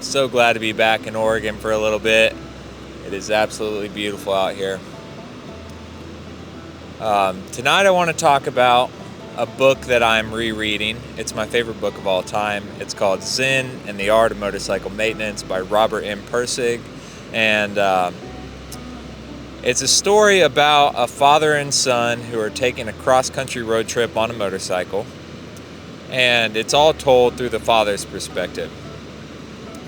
So glad to be back in Oregon for a little bit. It is absolutely beautiful out here. Tonight I want to talk about a book that I'm rereading. It's my favorite book of all time. It's called Zen and the Art of Motorcycle Maintenance by Robert M. Pirsig. And it's a story about a father and son who are taking a cross-country road trip on a motorcycle. And it's all told through the father's perspective.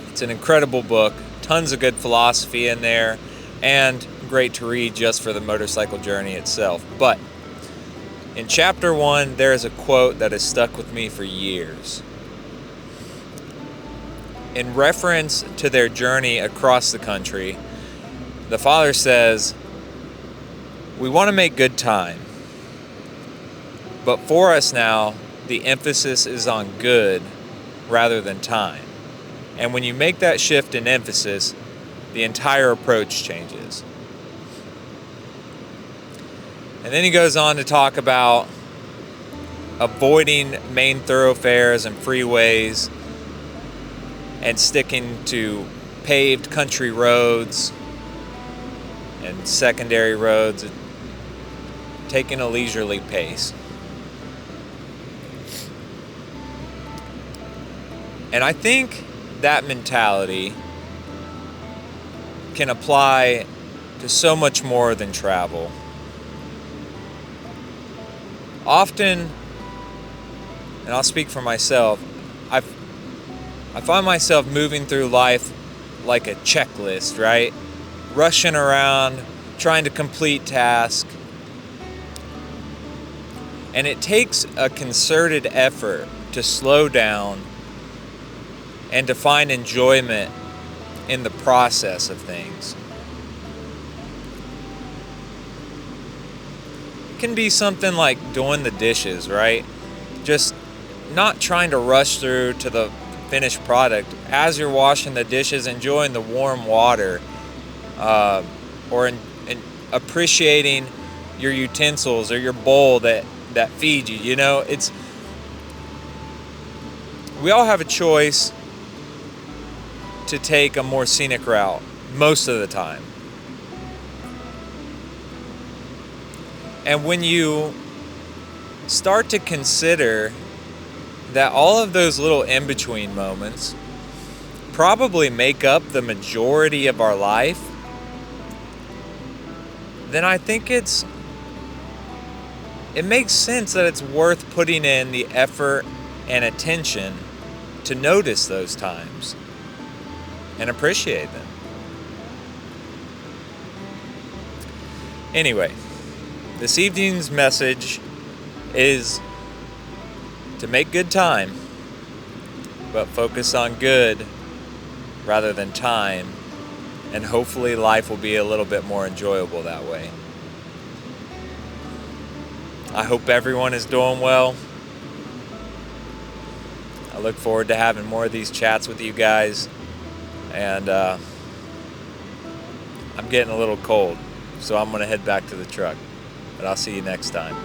It's an incredible book, tons of good philosophy in there, and great to read just for the motorcycle journey itself. But in chapter 1, there is a quote that has stuck with me for years. In reference to their journey across the country, the father says, "We want to make good time, but for us now, the emphasis is on good rather than time. And when you make that shift in emphasis, the entire approach changes." And then he goes on to talk about avoiding main thoroughfares and freeways and sticking to paved country roads and secondary roads, taking a leisurely pace. And I think that mentality can apply to so much more than travel. Often, and I'll speak for myself, I find myself moving through life like a checklist, right? Rushing around, trying to complete tasks. And it takes a concerted effort to slow down and to find enjoyment in the process of things. It can be something like doing the dishes, right? Just not trying to rush through to the finished product. As you're washing the dishes, enjoying the warm water, or appreciating your utensils or your bowl that feeds you. You know, we all have a choice to take a more scenic route most of the time. And when you start to consider that all of those little in-between moments probably make up the majority of our life, then I think it makes sense that it's worth putting in the effort and attention to notice those times and appreciate them. Anyway, this evening's message is to make good time, but focus on good rather than time, and hopefully life will be a little bit more enjoyable that way. I hope everyone is doing well. I look forward to having more of these chats with you guys. And I'm getting a little cold, so I'm going to head back to the truck. But I'll see you next time.